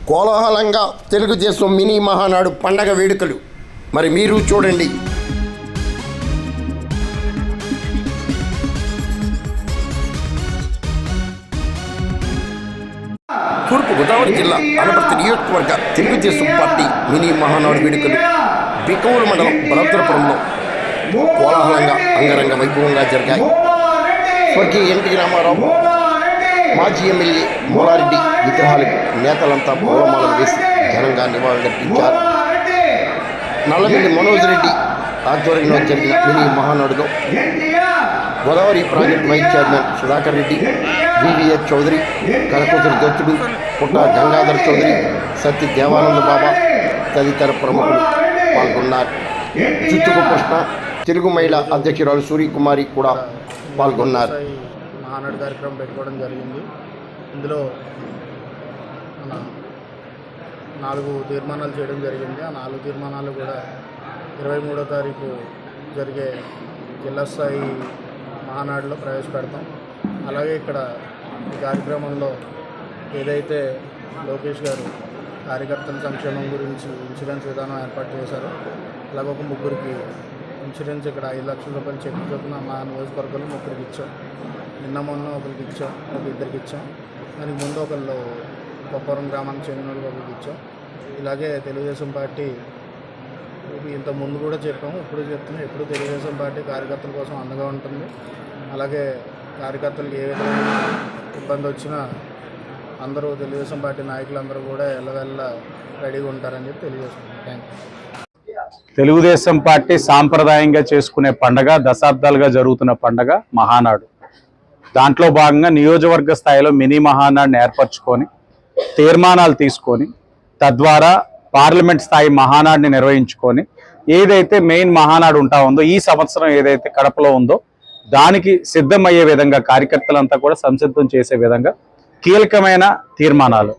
కోలాహలంగా తెలుగుదేశం మినీ మహానాడు పండగ వేడుకలు మరి మీరు చూడండి. తూర్పుగోదావరి జిల్లా అనపర్తి నియోజకవర్గ తెలుగుదేశం పార్టీ మినీ మహానాడు వేడుకలు బికవూరు మండలం బలవతరపురంలో కోలాహలంగా అంగరంగ వైభవంగా జరిగాయి. స్వర్గీయ ఎన్టీ రామారావు, మాజీ ఎమ్మెల్యే మూలారెడ్డి విగ్రహాలకు నేతలంతా పూలమాలలు వేసి ఘనంగా నివాళులర్పించారు. నల్లమిల్లి మనోజ్ రెడ్డి ఆధ్వర్యంలో జరిగిన మినీ మహానాడులో Godavari project vice chairman Sudhakar Reddy, VVS Chowdary, Kanakuthuru Dattudu, Putta Gangadhar Chowdary, సత్య దేవానంద బాబా తదితర ప్రముఖులు పాల్గొన్నారు. చిత్తుకు కృష్ణ, తెలుగు మహిళా అధ్యక్షురాలు సూర్యకుమారి కూడా పాల్గొన్నారు. మహానాడు కార్యక్రమం పెట్టుకోవడం జరిగింది. ఇందులో మన 4 తీర్మానాలు చేయడం జరిగింది. ఆ 4 తీర్మానాలు కూడా 23వ తారీఖు జరిగే జిల్లా స్థాయి మహానాడులో ప్రవేశపెడతాం. అలాగే ఇక్కడ ఈ కార్యక్రమంలో ఏదైతే లోకేష్ గారు కార్యకర్తల సంక్షేమం గురించి ఇన్సూరెన్స్ విధానం ఏర్పాటు చేశారో అలాగే ఒక 3కి ఇన్సూరెన్స్ ఇక్కడ 5 లక్షల రూపాయలు చెక్ చొప్పున మా నియోజకవర్గంలో 3కి ఇచ్చాం. నిన్న మొన్న ఒకరికి ఇచ్చాం, ఇద్దరికి ఇచ్చాం. దానికి ముందు ఒకళ్ళు కొప్పవరం గ్రామానికి చెందిన వాళ్ళకి ఒకరికి ఇచ్చాం. ఇలాగే తెలుగుదేశం పార్టీ ఇంత ముందు కూడా చెప్పాము, ఇప్పుడు చెప్తున్నాం, ఎప్పుడు తెలుగుదేశం పార్టీ కార్యకర్తల కోసం అండగా ఉంటుంది. అలాగే కార్యకర్తలకు ఏ విధమైన ఇబ్బంది వచ్చినా అందరూ తెలుగుదేశం పార్టీ నాయకులందరూ కూడా ఎల్లవెల్ల రెడీగా ఉంటారని చెప్పి తెలియజేస్తున్నాం. Thank you. తెలుగుదేశం పార్టీ సాంప్రదాయంగా చేసుకునే పండగ, దశాబ్దాలుగా జరుగుతున్న పండగ మహానాడు. దాంట్లో భాగంగా నియోజకవర్గ స్థాయిలో మినీ మహానాడుని ఏర్పరచుకొని తీర్మానాలు తీసుకొని తద్వారా పార్లమెంట్ స్థాయి మహానాడుని నిర్వహించుకొని ఏదైతే మెయిన్ మహానాడు ఉంటా ఉందో ఈ సంవత్సరం ఏదైతే కడపలో ఉందో దానికి సిద్ధమయ్యే విధంగా కార్యకర్తలంతా కూడా సంసిద్ధం చేసే విధంగా కీలకమైన తీర్మానాలు.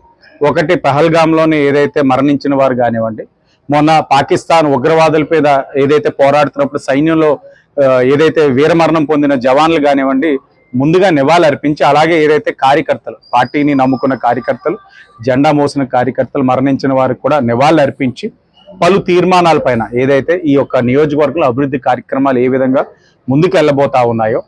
ఒకటి, పహల్గామ్లోని ఏదైతే మరణించిన వారు కానివ్వండి, మొన్న పాకిస్తాన్ ఉగ్రవాదుల మీద ఏదైతే పోరాడుతున్నప్పుడు సైన్యంలో ఏదైతే వీరమరణం పొందిన జవాన్లు కానివ్వండి ముందుగా నివాళులు అర్పించి, అలాగే ఏదైతే కార్యకర్తలు పార్టీని నమ్ముకున్న కార్యకర్తలు, జెండా మోసిన కార్యకర్తలు మరణించిన వారికి కూడా నివాళులు అర్పించి పలు తీర్మానాలపైన ఏదైతే ఈ యొక్క నియోజకవర్గంలో అభివృద్ధి కార్యక్రమాలు ఏ విధంగా ముందుకు వెళ్ళబోతా ఉన్నాయో,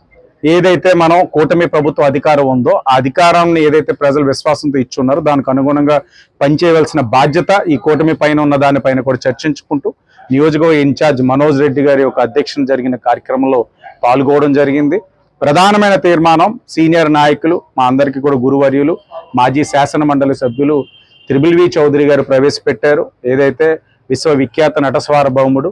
ఏదైతే మనం కూటమి ప్రభుత్వ అధికారం ఉందో ఆ అధికారాన్ని ఏదైతే ప్రజలు విశ్వాసంతో ఇచ్చున్నారో దానికి అనుగుణంగా పనిచేయవలసిన బాధ్యత ఈ కూటమి పైన ఉన్న దానిపైన కూడా చర్చించుకుంటూ నియోజకవర్గ ఇన్ఛార్జ్ మనోజ్ రెడ్డి గారి యొక్క అధ్యక్షతన జరిగిన కార్యక్రమంలో పాల్గొనడం జరిగింది. ప్రధానమైన తీర్మానం సీనియర్ నాయకులు, మా అందరికీ కూడా గురువర్యులు, మాజీ శాసన మండలి సభ్యులు త్రిబుల్ చౌదరి గారు ప్రవేశపెట్టారు. ఏదైతే విశ్వవిఖ్యాత నటస్వారభౌముడు,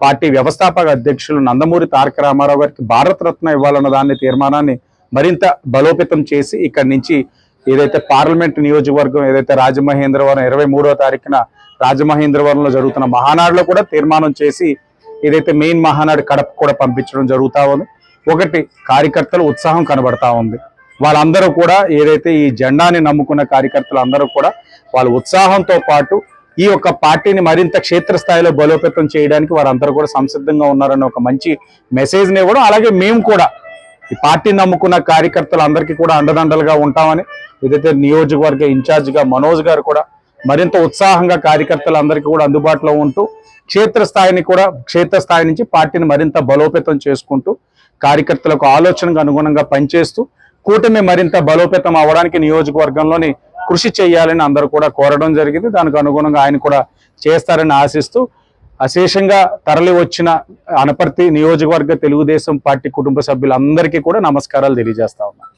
పార్టీ వ్యవస్థాపక అధ్యక్షులు నందమూరి తారక రామారావు గారికి భారతరత్న ఇవ్వాలన్న దాన్ని తీర్మానాన్ని మరింత బలోపేతం చేసి ఇక్కడి నుంచి ఏదైతే పార్లమెంట్ నియోజకవర్గం ఏదైతే రాజమహేంద్రవరం 23వ తారీఖున రాజమహేంద్రవరంలో జరుగుతున్న మహానాడులో కూడా తీర్మానం చేసి ఏదైతే మెయిన్ మహానాడు కడప కూడా పంపించడం జరుగుతా ఉంది. ఒకటి, కార్యకర్తలు ఉత్సాహం కనబడతా ఉంది. వాళ్ళందరూ కూడా ఏదైతే ఈ జెండాని నమ్ముకున్న కార్యకర్తలు అందరూ కూడా వాళ్ళ ఉత్సాహంతో పాటు ఈ యొక్క పార్టీని మరింత క్షేత్రస్థాయిలో బలోపేతం చేయడానికి వారందరూ కూడా సంసిద్ధంగా ఉన్నారన్న ఒక మంచి మెసేజ్ని ఇవ్వడం, అలాగే మేము కూడా ఈ పార్టీని నమ్ముకున్న కార్యకర్తలందరికీ కూడా అండదండలుగా ఉంటామని ఏదైతే నియోజకవర్గ ఇన్ఛార్జిగా మనోజ్ గారు కూడా మరింత ఉత్సాహంగా కార్యకర్తలందరికీ కూడా అందుబాటులో ఉంటూ క్షేత్రస్థాయి నుంచి పార్టీని మరింత బలోపేతం చేసుకుంటూ కార్యకర్తలకు ఆలోచనకు అనుగుణంగా పనిచేస్తూ కూటమి మరింత బలోపేతం అవ్వడానికి నియోజకవర్గంలోని కృషి చేయాలని అందరూ కూడా కోరడం జరిగింది. దానికి అనుగుణంగా ఆయన కూడా చేస్తారని ఆశిస్తూ అశేషంగా తరలి వచ్చిన అనపర్తి నియోజకవర్గ తెలుగుదేశం పార్టీ కుటుంబ సభ్యులందరికీ కూడా నమస్కారాలు తెలియజేస్తా ఉన్నాను.